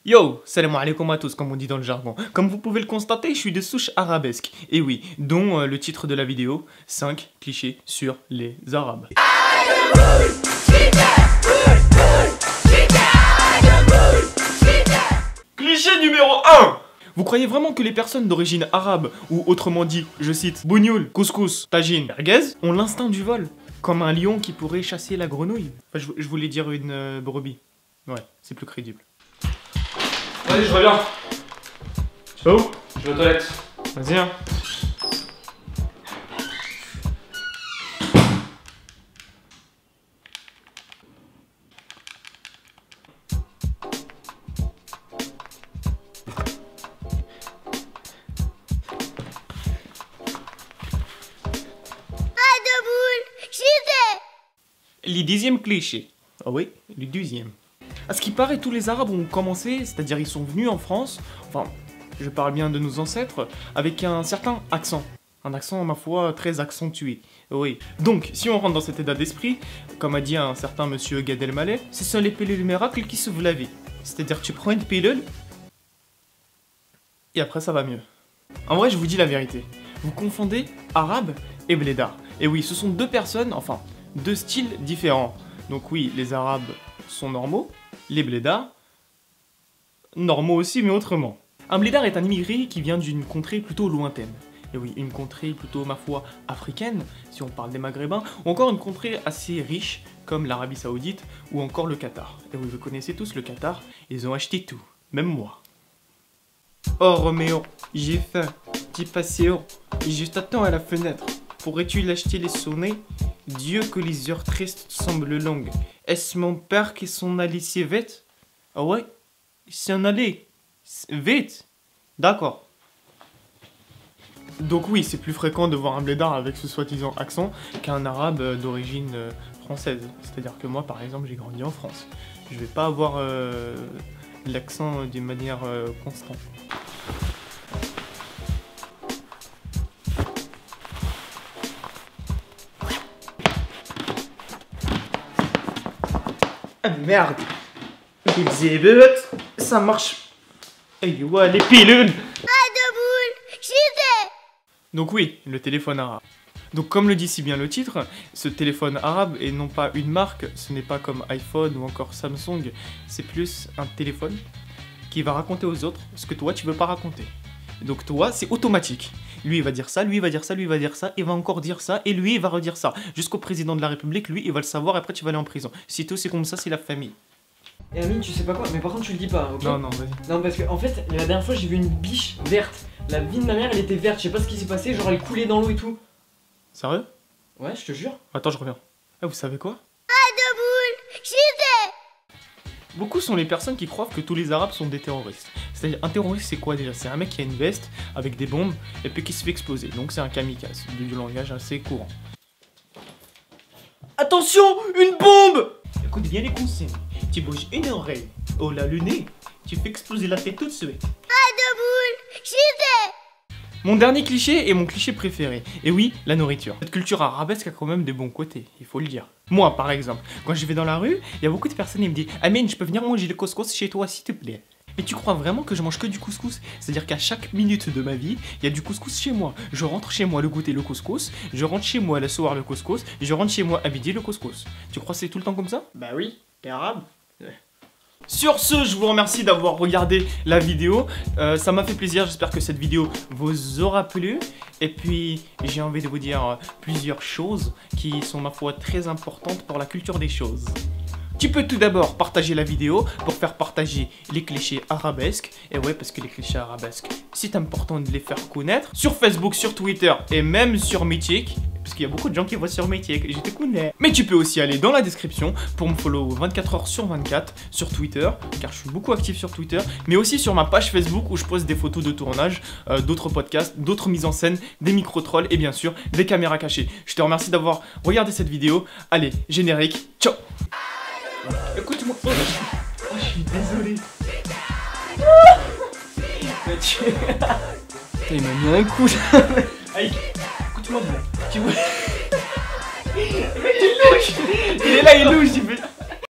Yo, salam alaikum à tous, comme on dit dans le jargon. Comme vous pouvez le constater, je suis de souche arabesque. Et oui, dont le titre de la vidéo, 5 clichés sur les Arabes. Cliché numéro 1. Vous croyez vraiment que les personnes d'origine arabe, ou autrement dit, je cite, bougnoul, couscous, tagine, merguez, ont l'instinct du vol, comme un lion qui pourrait chasser la grenouille? Enfin, je voulais dire une brebis. Ouais, c'est plus crédible. Vas-y, je reviens. Tu vas où? Je vais aux toilettes. Vas-y, hein. Les 10e cliché. Ah oui, le 12e. À ce qui paraît, tous les Arabes ont commencé, c'est-à-dire ils sont venus en France, enfin, je parle bien de nos ancêtres, avec un certain accent. Un accent, ma foi, très accentué. Oui. Donc, si on rentre dans cet état d'esprit, comme a dit un certain monsieur Gad Elmaleh, ce sont les pilules miracles qui sauvent la vie. C'est-à-dire tu prends une pilule, et après ça va mieux. En vrai, je vous dis la vérité. Vous confondez arabe et blédard. Et oui, ce sont deux personnes, enfin, deux styles différents. Donc oui, les Arabes sont normaux, les blédards, normaux aussi, mais autrement. Un blédard est un immigré qui vient d'une contrée plutôt lointaine. Et oui, une contrée plutôt, ma foi, africaine, si on parle des Maghrébins, ou encore une contrée assez riche, comme l'Arabie Saoudite, ou encore le Qatar. Et oui, vous connaissez tous le Qatar, ils ont acheté tout, même moi. Oh Roméo, j'ai faim, j'ai passé haut, et je t'attends à la fenêtre. Pourrais-tu l'acheter les sonnets? Dieu que les heures tristes semblent longues. Est-ce mon père qui s'en allait si vite? Ah ouais? Il s'en allait vite? D'accord. Donc oui, c'est plus fréquent de voir un blédard avec ce soi-disant accent qu'un arabe d'origine française. C'est-à-dire que moi, par exemple, j'ai grandi en France. Je vais pas avoir l'accent d'une manière constante. Ah merde! Ça marche! Et ouais, les pilules! Donc oui, le téléphone arabe. Donc comme le dit si bien le titre, ce téléphone arabe est non pas une marque, ce n'est pas comme iPhone ou encore Samsung, c'est plus un téléphone qui va raconter aux autres ce que toi tu veux pas raconter. Donc toi, c'est automatique. Lui il va dire ça, lui il va dire ça, lui il va dire ça, il va encore dire ça, et lui il va redire ça. Jusqu'au président de la République, lui il va le savoir, après tu vas aller en prison. Si tout c'est comme ça, c'est la famille. Et Amine, tu sais pas quoi? Mais par contre, tu le dis pas, ok? Non, non, vas-y. Non, parce que en fait, la dernière fois, j'ai vu une biche verte. La vie de ma mère, elle était verte. Je sais pas ce qui s'est passé, genre elle coulait dans l'eau et tout. Sérieux? Ouais, je te jure. Attends, je reviens. Ah, vous savez quoi? Beaucoup sont les personnes qui croient que tous les Arabes sont des terroristes. C'est-à-dire, un terroriste, c'est quoi déjà? C'est un mec qui a une veste avec des bombes et puis qui se fait exploser. Donc c'est un kamikaze, du langage assez courant. Attention, une bombe! Écoute bien les consignes. Tu bouges une oreille, oh là le nez, tu fais exploser la tête tout de suite. Mon dernier cliché est mon cliché préféré. Et oui, la nourriture. Cette culture arabesque a quand même des bons côtés, il faut le dire. Moi, par exemple, quand je vais dans la rue, il y a beaucoup de personnes qui me disent « Amine, je peux venir manger le couscous chez toi, s'il te plaît ?» Mais tu crois vraiment que je mange que du couscous? C'est-à-dire qu'à chaque minute de ma vie, il y a du couscous chez moi. Je rentre chez moi le goûter le couscous, je rentre chez moi le soir le couscous, je rentre chez moi à midi le couscous. Tu crois que c'est tout le temps comme ça? Bah oui, t'es arabe. Ouais. Sur ce, je vous remercie d'avoir regardé la vidéo, ça m'a fait plaisir, j'espère que cette vidéo vous aura plu. Et puis, j'ai envie de vous dire plusieurs choses qui sont, ma foi, très importantes pour la culture des choses. Tu peux tout d'abord partager la vidéo pour faire partager les clichés arabesques. Et ouais, parce que les clichés arabesques, c'est important de les faire connaître. Sur Facebook, sur Twitter et même sur Mythic. Parce qu'il y a beaucoup de gens qui voient sur Mythic, je te connais. Mais tu peux aussi aller dans la description pour me follow 24h sur 24 sur Twitter, car je suis beaucoup actif sur Twitter, mais aussi sur ma page Facebook où je poste des photos de tournage, d'autres podcasts, d'autres mises en scène, des micro-trolls et bien sûr des caméras cachées. Je te remercie d'avoir regardé cette vidéo. Allez, générique, ciao. Écoute-moi. Oh, je suis désolé. Il m'a mis un coup. Aïe, écoute-moi bien. Tu vois. Il est louche. Il est là, il louche.